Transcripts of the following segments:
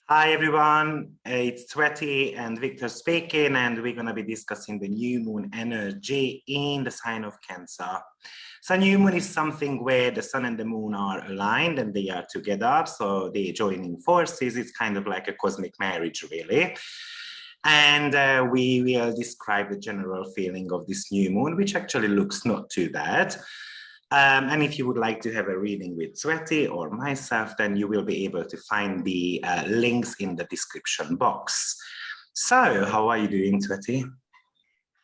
Hi everyone, it's Tsveti and Viktor speaking, and we're going to be discussing the new moon energy in the sign of Cancer. So new moon is something where the sun and the moon are aligned and they are together, so they're joining forces. It's kind of like a cosmic marriage, really. And we will describe the general feeling of this new moon, which actually looks not too bad. And if you would like to have a reading with Tsveti or myself, then you will be able to find the links in the description box. So, how are you doing, Tsveti?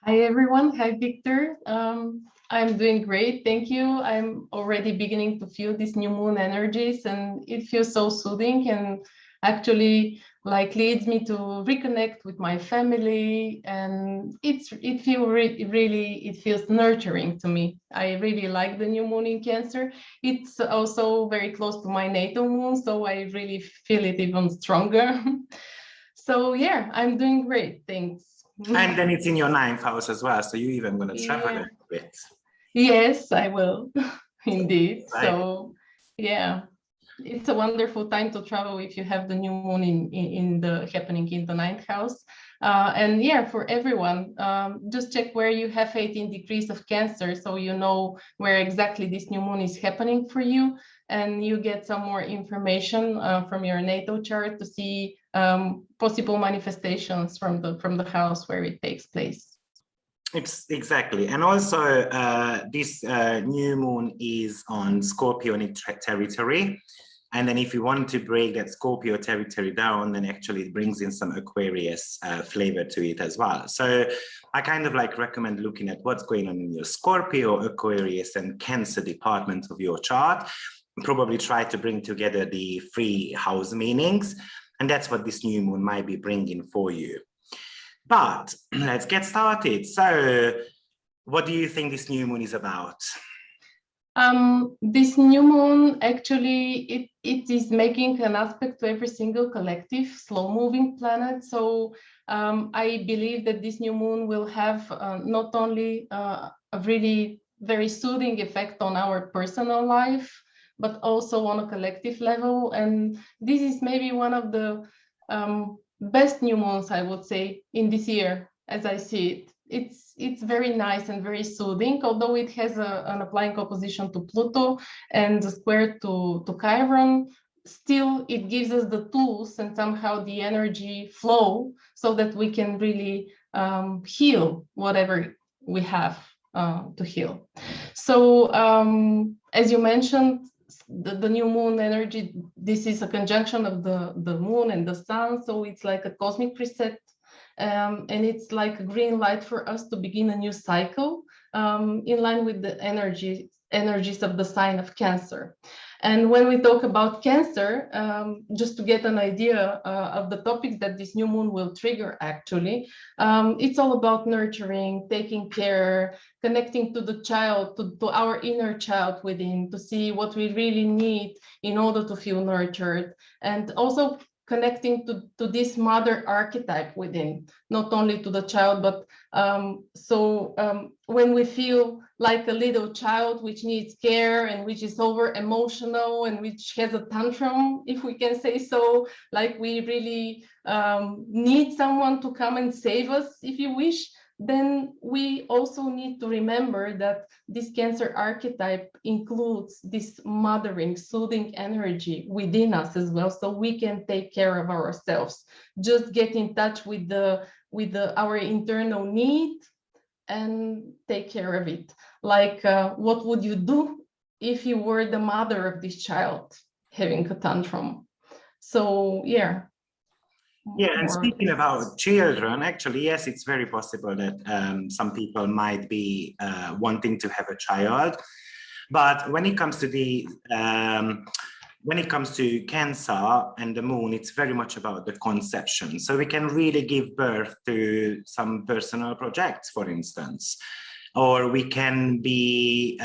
Hi, everyone. Hi, Victor. I'm doing great. Thank you. I'm already beginning to feel these new moon energies, and it feels so soothing and actually leads me to reconnect with my family, and it feels nurturing to me. I really like the new moon in Cancer. It's also very close to my natal moon, so I really feel it even stronger. So yeah, I'm doing great. Thanks. And then it's in your 9th house as well, so you're even going to travel a little bit. Yes, I will, indeed. Right. So yeah, it's a wonderful time to travel if you have the new moon happening in the 9th house. And yeah, for everyone, just check where you have 18 degrees of Cancer, so you know where exactly this new moon is happening for you, and you get some more information from your natal chart to see possible manifestations from the house where it takes place. Exactly. And also this new moon is on Scorpio territory. And then if you want to break that Scorpio territory down, then actually it brings in some Aquarius flavor to it as well. So I kind of recommend looking at what's going on in your Scorpio, Aquarius, and Cancer department of your chart. Probably try to bring together the 3 house meanings. And that's what this new moon might be bringing for you. But let's get started. So what do you think this new moon is about? This new moon, actually, it is making an aspect to every single collective, slow-moving planet. So I believe that this new moon will have not only a really very soothing effect on our personal life, but also on a collective level. And this is maybe one of the best new moons, I would say, in this year, as I see it. It's very nice and very soothing, although it has an applying opposition to Pluto and a square to Chiron. Still, it gives us the tools and somehow the energy flow so that we can really heal whatever we have to heal. So as you mentioned, the new moon energy, this is a conjunction of the moon and the sun, so it's like a cosmic reset. And it's like a green light for us to begin a new cycle in line with the energies of the sign of Cancer. And when we talk about Cancer, just to get an idea of the topics that this new moon will trigger, actually, it's all about nurturing, taking care, connecting to the child, to our inner child within, to see what we really need in order to feel nurtured, and also connecting to this mother archetype within, not only to the child, but when we feel like a little child which needs care and which is over emotional and which has a tantrum, if we can say so, like we really need someone to come and save us, if you wish, then we also need to remember that this Cancer archetype includes this mothering, soothing energy within us as well, so we can take care of ourselves. Just get in touch with our internal need and take care of it. Like, what would you do if you were the mother of this child having a tantrum? So yeah. Yeah, and speaking about children, actually, yes, it's very possible that some people might be wanting to have a child. But when it comes to Cancer and the moon, it's very much about the conception. So we can really give birth to some personal projects, for instance, or we can be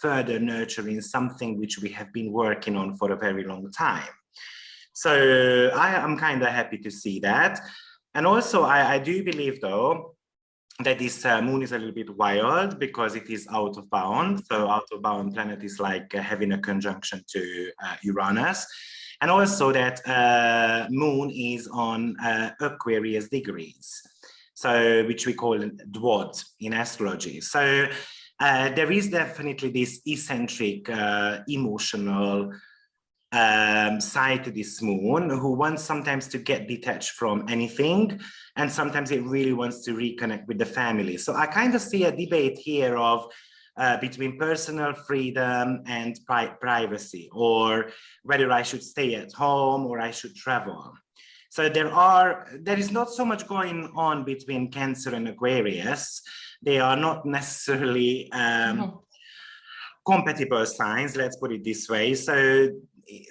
further nurturing something which we have been working on for a very long time. So I am kind of happy to see that. And also I do believe, though, that this moon is a little bit wild because it is out of bound. So out of bound planet is like having a conjunction to Uranus. And also that moon is on Aquarius degrees, so which we call Dwad in astrology. So there is definitely this eccentric, emotional side to this moon, who wants sometimes to get detached from anything, and sometimes it really wants to reconnect with the family. So I kind of see a debate here of between personal freedom and privacy, or whether I should stay at home or I should travel. So there is not so much going on between Cancer and Aquarius. They are not necessarily compatible signs, let's put it this way. So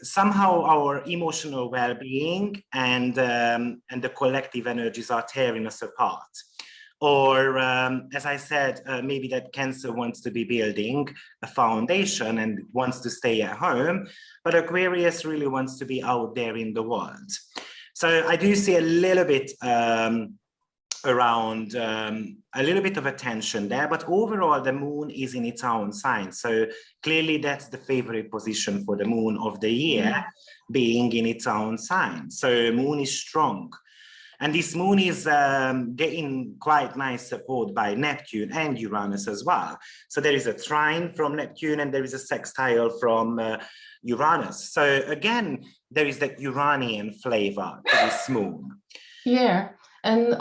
somehow our emotional well-being and the collective energies are tearing us apart. Or as I said, maybe that Cancer wants to be building a foundation and wants to stay at home, but Aquarius really wants to be out there in the world. So I do see a little bit around a little bit of a tension there, but overall the moon is in its own sign. So clearly that's the favorite position for the moon of the year, being in its own sign. So moon is strong. And this moon is getting quite nice support by Neptune and Uranus as well. So there is a trine from Neptune and there is a sextile from Uranus. So again, there is that Uranian flavor to this moon. Yeah. And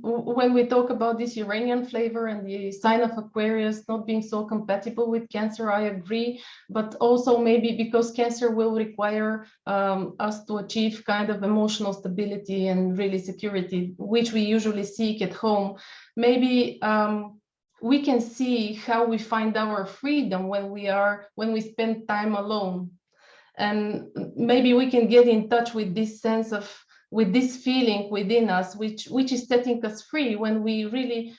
when we talk about this Uranian flavor and the sign of Aquarius not being so compatible with Cancer, I agree. But also maybe because Cancer will require us to achieve kind of emotional stability and really security, which we usually seek at home. Maybe we can see how we find our freedom when we spend time alone. And maybe we can get in touch with this sense of, with this feeling within us, which is setting us free when we really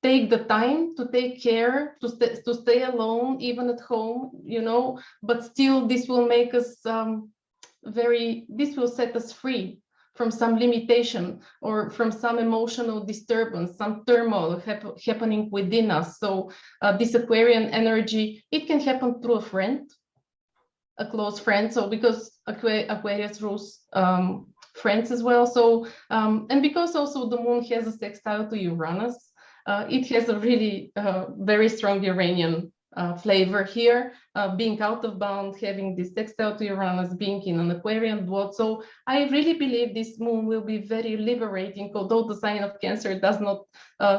take the time to take care, to stay alone, even at home, you know, but still this will make us this will set us free from some limitation or from some emotional disturbance, some turmoil happening within us. So this Aquarian energy, it can happen through a friend, a close friend. So because Aquarius rules friends as well. So and because also the moon has a sextile to Uranus, it has a really very strong Uranian flavor here, being out of bound, having this sextile to Uranus, being in an Aquarian dwad. So I really believe this moon will be very liberating, although the sign of Cancer does not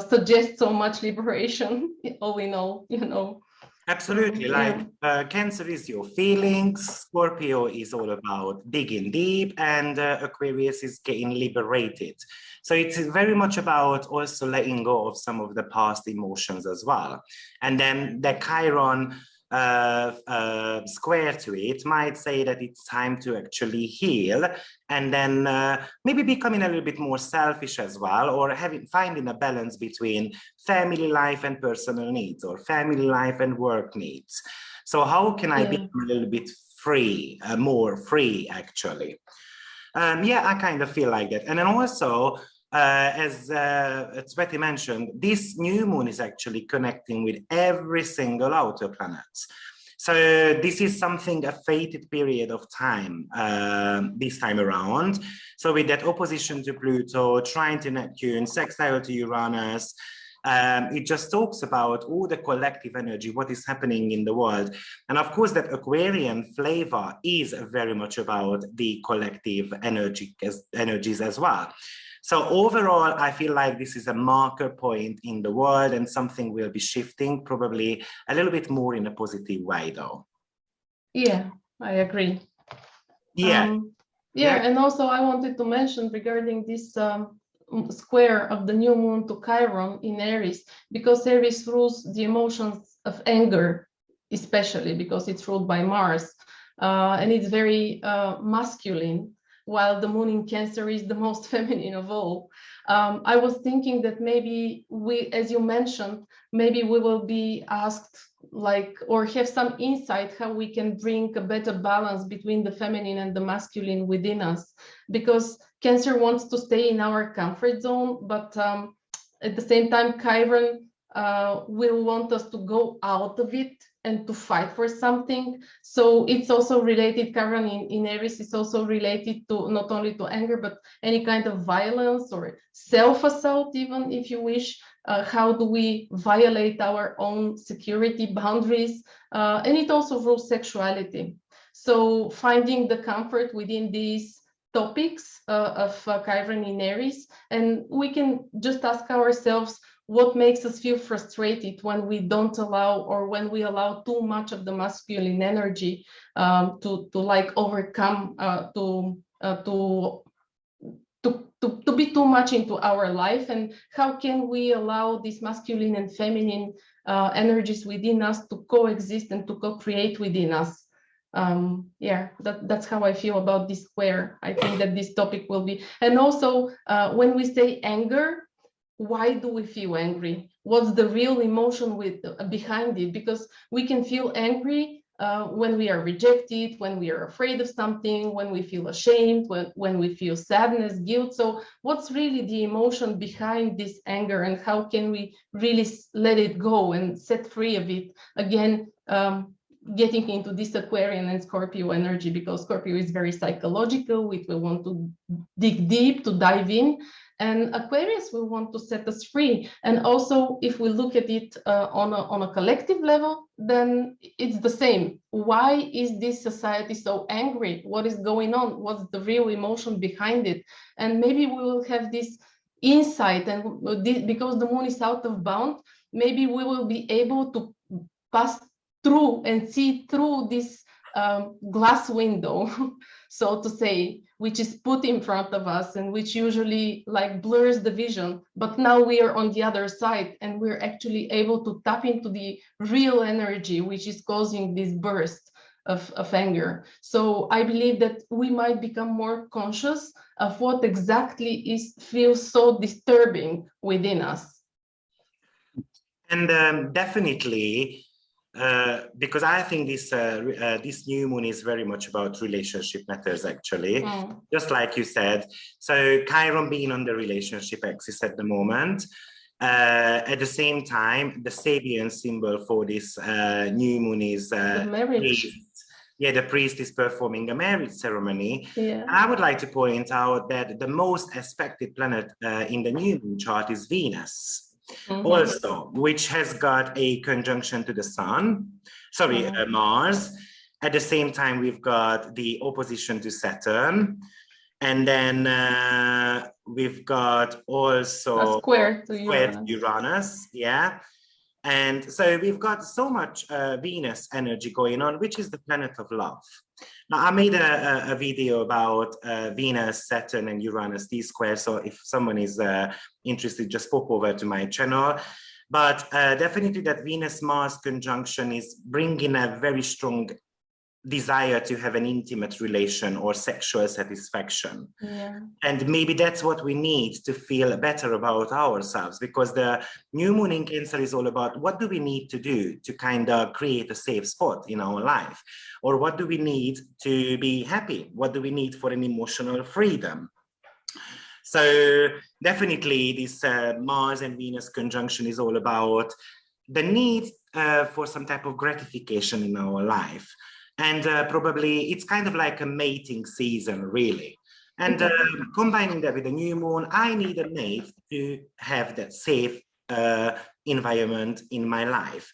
suggest so much liberation, all in all, you know. Absolutely, Cancer is your feelings, Scorpio is all about digging deep, and Aquarius is getting liberated. So it's very much about also letting go of some of the past emotions as well. And then the Chiron square to it might say that it's time to actually heal, and then maybe becoming a little bit more selfish as well, or finding a balance between family life and personal needs, or family life and work needs. So how can I be a little bit free, more free actually? I kind of feel like that. And then also, as Tsveti mentioned, this new moon is actually connecting with every single outer planet. So this is something, a fated period of time this time around. So with that opposition to Pluto, trine to Neptune, sextile to Uranus, it just talks about all the collective energy, what is happening in the world. And of course, that Aquarian flavor is very much about the collective energies as well. So overall, I feel like this is a marker point in the world, and something will be shifting, probably a little bit more in a positive way, though. Yeah, I agree. Yeah. And also I wanted to mention regarding this square of the new moon to Chiron in Aries, because Aries rules the emotions of anger, especially because it's ruled by Mars, and it's very masculine, while the moon in Cancer is the most feminine of all. I was thinking that maybe we, as you mentioned, maybe we will be asked or have some insight how we can bring a better balance between the feminine and the masculine within us, because Cancer wants to stay in our comfort zone, but at the same time, Chiron will want us to go out of it and to fight for something. So it's also related, Chiron in Aries is also related to not only to anger, but any kind of violence or self-assault, even if you wish. How do we violate our own security boundaries? And it also rules sexuality. So finding the comfort within these topics of Chiron in Aries, and we can just ask ourselves, what makes us feel frustrated when we don't allow, or when we allow too much of the masculine energy to like overcome, to be too much into our life, and how can we allow these masculine and feminine energies within us to coexist and to co-create within us. Yeah, that's how I feel about this square. I think that this topic will be, and also when we say anger, why do we feel angry? What's the real emotion behind it? Because we can feel angry when we are rejected, when we are afraid of something, when we feel ashamed, when we feel sadness, guilt. So what's really the emotion behind this anger, and how can we really let it go and set free of it? Again, getting into this Aquarian and Scorpio energy, because Scorpio is very psychological. We want to dig deep, to dive in. And Aquarius will want to set us free. And also, if we look at it on a collective level, then it's the same. Why is this society so angry? What is going on? What's the real emotion behind it? And maybe we will have this insight, and because the moon is out of bound, maybe we will be able to pass through and see through this glass window, so to say, which is put in front of us and which usually like blurs the vision. But now we are on the other side, and we're actually able to tap into the real energy which is causing this burst of anger. So I believe that we might become more conscious of what exactly feels so disturbing within us. And definitely, because I think this new moon is very much about relationship matters, actually, just like you said. So Chiron being on the relationship axis at the moment. At the same time, the Sabian symbol for this new moon is the marriage. Priest. Yeah, the priest is performing a marriage ceremony. Yeah. And I would like to point out that the most aspected planet in the new moon chart is Venus. Also, which has got a conjunction to the sun, Mars. At the same time, we've got the opposition to Saturn. And then we've got also a square to Uranus. Yeah. And so we've got so much Venus energy going on, which is the planet of love. Now, I made a video about Venus, Saturn, and Uranus T-square. So if someone is interested, just pop over to my channel. But definitely that Venus-Mars conjunction is bringing a very strong desire to have an intimate relation or sexual satisfaction. Yeah. And maybe that's what we need to feel better about ourselves, because the new moon in Cancer is all about what do we need to do to kind of create a safe spot in our life, or what do we need to be happy? What do we need for an emotional freedom? So definitely this Mars and Venus conjunction is all about the need for some type of gratification in our life. And probably it's kind of like a mating season, really. And combining that with the new moon, I need a mate to have that safe environment in my life.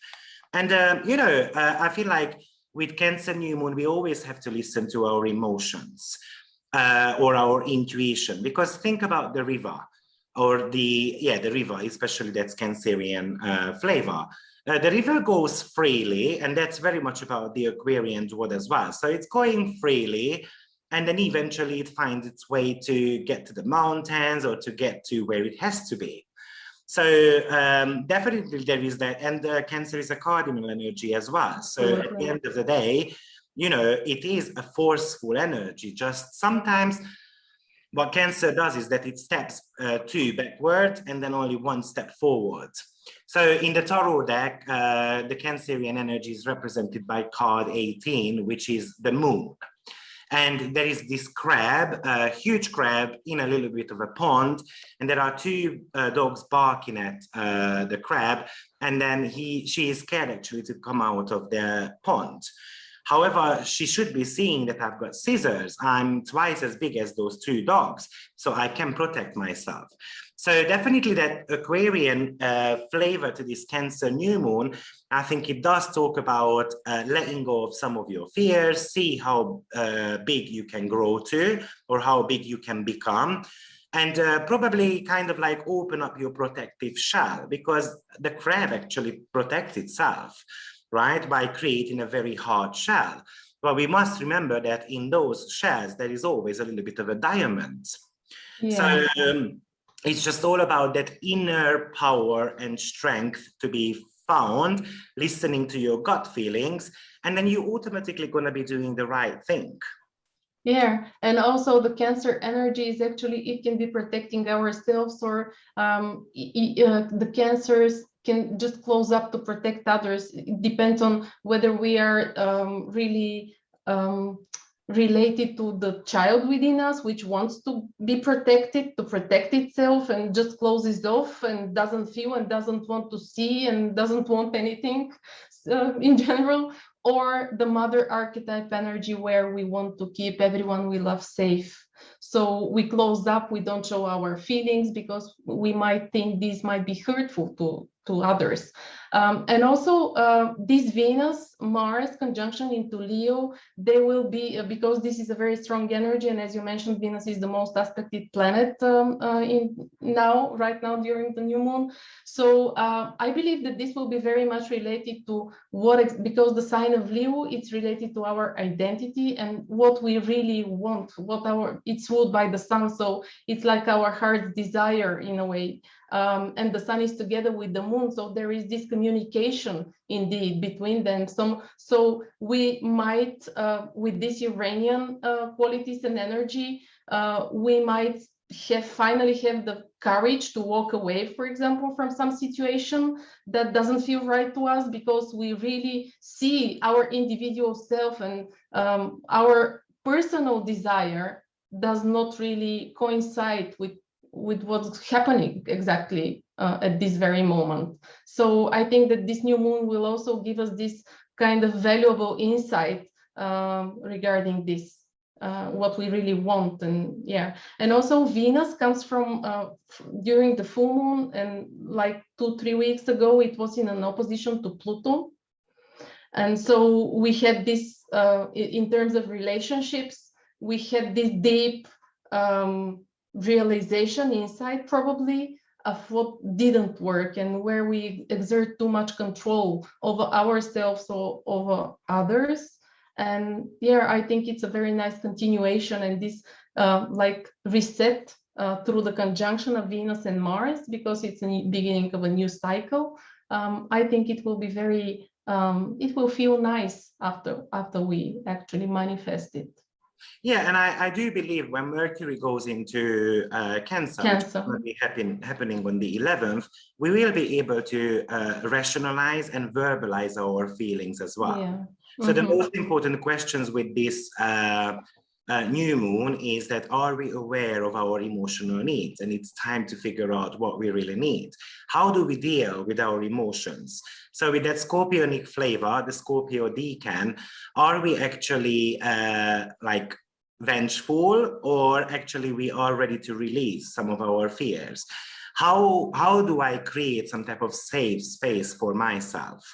And, I feel like with Cancer new moon, we always have to listen to our emotions or our intuition, because think about the river, or the river, especially that's Cancerian flavor. The river goes freely, and that's very much about the Aquarian word as well. So it's going freely, and then eventually it finds its way to get to the mountains or to get to where it has to be. So definitely there is that, and Cancer is a cardinal energy as well. So at the end of the day, it is a forceful energy. Just sometimes what Cancer does is that it steps 2 backward and then only 1 step forward. So in the tarot deck, the Cancerian energy is represented by card 18, which is the moon. And there is this crab, a huge crab in a little bit of a pond, and there are two dogs barking at the crab, and then she is scared actually to come out of the pond. However, she should be seeing that I've got scissors. I'm twice as big as those two dogs, so I can protect myself. So definitely that Aquarian flavor to this Cancer new moon, I think it does talk about letting go of some of your fears, see how big you can grow to or how big you can become. And probably kind of like open up your protective shell, because the crab actually protects itself, right, by creating a very hard shell. But we must remember that in those shells, there is always a little bit of a diamond. Yeah. So it's just all about that inner power and strength to be found, listening to your gut feelings, and then you're automatically going to be doing the right thing. Yeah, and also the Cancer energy is actually, it can be protecting ourselves, or the Cancers can just close up to protect others. It depends on whether we are really related to the child within us, which wants to be protected, to protect itself, and just closes off and doesn't feel and doesn't want to see and doesn't want anything in general, or the mother archetype energy, where we want to keep everyone we love safe. So we close up, we don't show our feelings because we might think these might be hurtful to others. And also this Venus-Mars conjunction into Leo, they will be, because this is a very strong energy, and as you mentioned, Venus is the most aspected planet right now during the new moon. So I believe that this will be very much related to because the sign of Leo, it's related to our identity and what we really want, it's ruled by the sun, so it's like our heart's desire in a way. And the sun is together with the moon, so there is this communication indeed between them. So we might, with this Uranian qualities and energy, we might finally have the courage to walk away, for example, from some situation that doesn't feel right to us, because we really see our individual self and our personal desire does not really coincide with what's happening exactly at this very moment. So I think that this new moon will also give us this kind of valuable insight regarding this, what we really want. And yeah, and also Venus comes from during the full moon, and like 2-3 weeks ago it was in an opposition to Pluto, and so we had this in terms of relationships, we had this deep realization, insight probably, of what didn't work and where we exert too much control over ourselves or over others. And yeah, I think it's a very nice continuation, and this like reset through the conjunction of Venus and Mars, because it's the beginning of a new cycle. I think it will be very, it will feel nice after we actually manifest it. Yeah, and I do believe when Mercury goes into Cancer, which is going to be happening on the 11th, we will be able to rationalize and verbalize our feelings as well. Yeah. So the most important questions with this new moon is that, are we aware of our emotional needs? And it's time to figure out what we really need. How do we deal with our emotions? So with that Scorpionic flavor, the Scorpio decan, are we actually like vengeful, or actually we are ready to release some of our fears? How do I create some type of safe space for myself?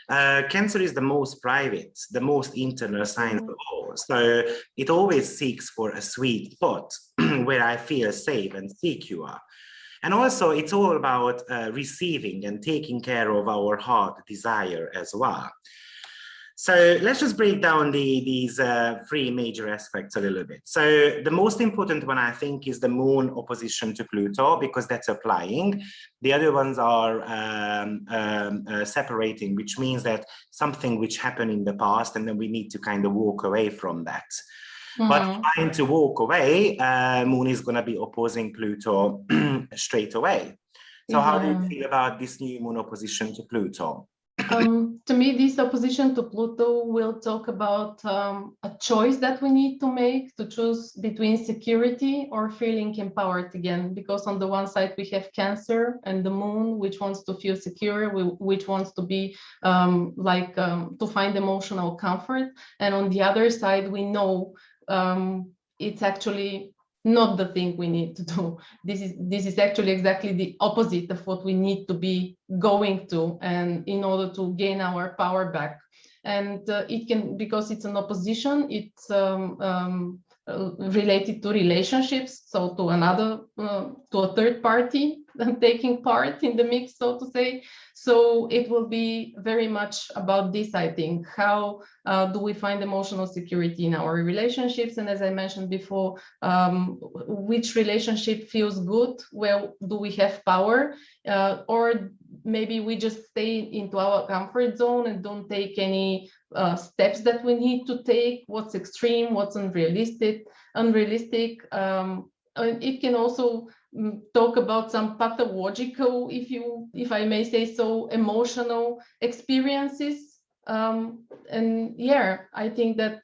Cancer is the most private, the most internal sign of all. So it always seeks for a sweet spot where I feel safe and secure. And also it's all about receiving and taking care of our heart desire as well. So let's just break down these three major aspects a little bit. So the most important one, I think, is the moon opposition to Pluto, because that's applying. The other ones are separating, which means that something which happened in the past, and then we need to kind of walk away from that. But trying to walk away, moon is going to be opposing Pluto straight away. So how do you feel about this new moon opposition to Pluto? To me, this opposition to Pluto will talk about a choice that we need to make to choose between security or feeling empowered again. Because on the one side, we have Cancer and the moon, which wants to feel secure, which wants to be to find emotional comfort. And on the other side, we know it's actually not the thing we need to do. This is actually exactly the opposite of what we need to be going to, and in order to gain our power back. And it can, because it's an opposition, it's related to relationships, so to a third party taking part in the mix, so to say. So it will be very much about this, I think. How do we find emotional security in our relationships? And as I mentioned before, which relationship feels good? Where do we have power? Or maybe we just stay into our comfort zone and don't take any steps that we need to take. What's extreme? What's unrealistic? It can also talk about some pathological, if I may say so, emotional experiences. And yeah, I think that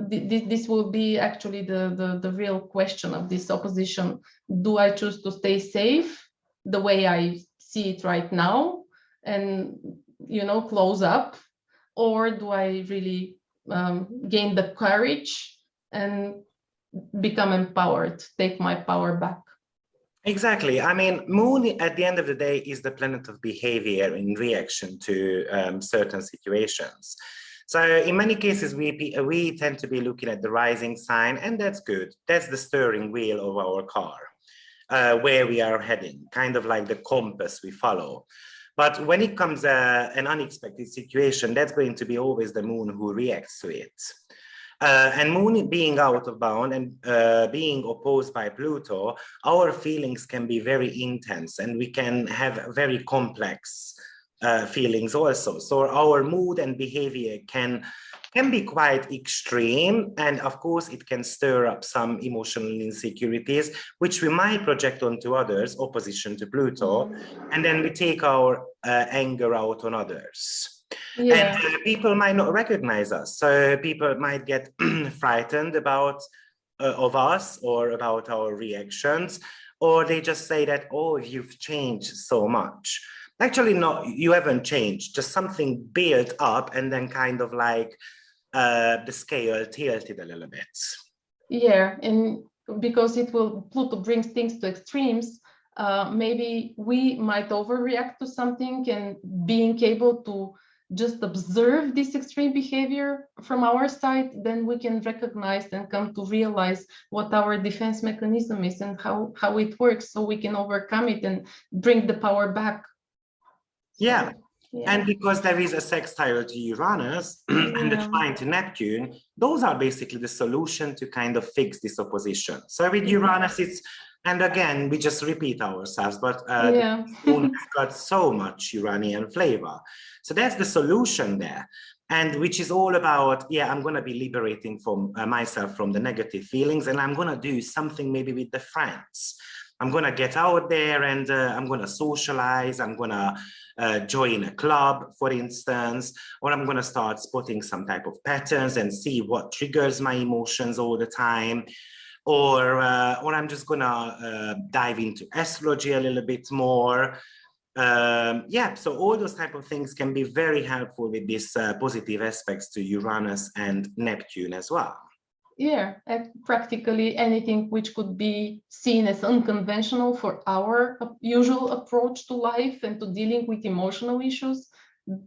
this will be actually the real question of this opposition. Do I choose to stay safe the way I see it right now and, close up? Or do I really gain the courage and become empowered, take my power back? Exactly. I mean, Moon at the end of the day is the planet of behavior in reaction to certain situations. So in many cases, we tend to be looking at the rising sign, and that's good. That's the steering wheel of our car, where we are heading, kind of like the compass we follow. But when it comes an unexpected situation, that's going to be always the Moon who reacts to it. And Moon being out of bound and being opposed by Pluto, our feelings can be very intense and we can have very complex feelings also. So our mood and behavior can be quite extreme, and of course it can stir up some emotional insecurities, which we might project onto others, opposition to Pluto, and then we take our anger out on others. Yeah. And people might not recognize us. So people might get frightened of us or about our reactions, or they just say that, oh, you've changed so much. Actually, no, you haven't changed, just something built up and then kind of like the scale tilted a little bit. Yeah, and because Pluto brings things to extremes, maybe we might overreact to something, and being able to just observe this extreme behavior from our side, then we can recognize and come to realize what our defense mechanism is and how it works, so we can overcome it and bring the power back. Yeah. Yeah. And because there is a sextile to Uranus and the trine to Neptune, those are basically the solution to kind of fix this opposition. So with Uranus, and again, we just repeat ourselves, but the moon has got so much Uranian flavor. So that's the solution there. And which is all about, I'm going to be liberating from myself from the negative feelings, and I'm going to do something maybe with the friends. I'm going to get out there and I'm going to socialize. I'm going to join a club, for instance, or I'm going to start spotting some type of patterns and see what triggers my emotions all the time. Or I'm just going to dive into astrology a little bit more. So all those type of things can be very helpful with these positive aspects to Uranus and Neptune as well. Yeah, practically anything which could be seen as unconventional for our usual approach to life and to dealing with emotional issues,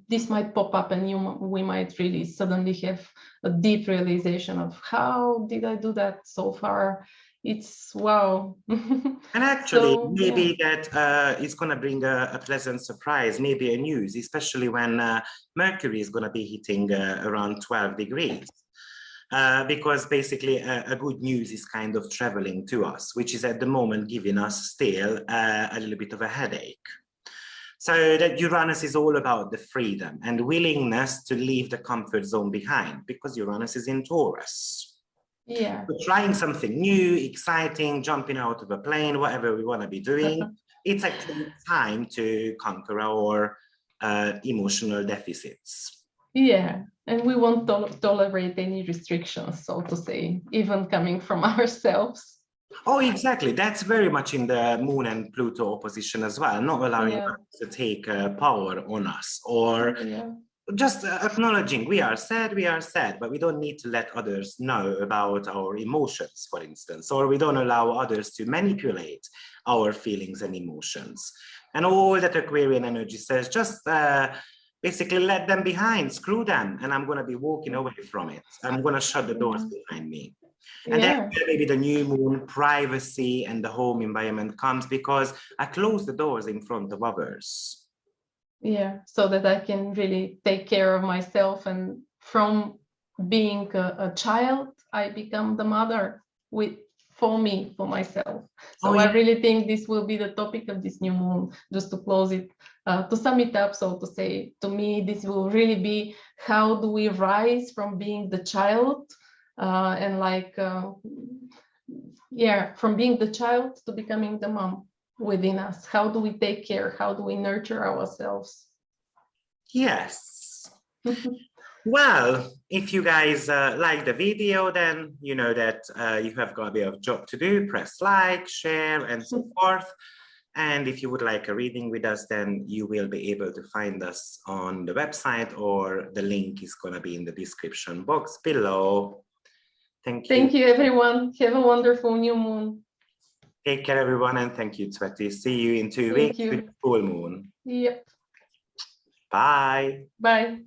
this might pop up, and we might really suddenly have a deep realization of, how did I do that so far? It's wow. And actually, maybe that is going to bring a pleasant surprise, maybe a news, especially when Mercury is going to be hitting around 12 degrees. Because basically a good news is kind of traveling to us, which is at the moment giving us still a little bit of a headache. So that Uranus is all about the freedom and willingness to leave the comfort zone behind, because Uranus is in Taurus. Yeah. We're trying something new, exciting, jumping out of a plane, whatever we want to be doing. It's actually time to conquer our emotional deficits. Yeah, and we won't tolerate any restrictions, so to say, even coming from ourselves. Oh, exactly. That's very much in the Moon and Pluto opposition as well, not allowing us to take power on us, or just acknowledging we are sad, but we don't need to let others know about our emotions, for instance, or we don't allow others to manipulate our feelings and emotions. And all that Aquarian energy says, just basically let them behind, screw them, and I'm going to be walking away from it. I'm going to shut the doors behind me. And then maybe the new moon, privacy and the home environment comes because I close the doors in front of others. Yeah, so that I can really take care of myself. And from being a child, I become the mother for myself. So I really think this will be the topic of this new moon, just to close it, to sum it up, so to say. To me, this will really be how do we rise from being the child and from being the child to becoming the mom within us. How do we take care? How do we nurture ourselves? Yes. Well, if you guys like the video, then you know that you have got a bit of job to do. Press like, share, and so forth. And if you would like a reading with us, then you will be able to find us on the website, or the link is going to be in the description box below. Thank you. Thank you, everyone. Have a wonderful new moon. Take care, everyone, and thank you, Tsveti. See you in 2 weeks with full moon. Yep. Bye. Bye.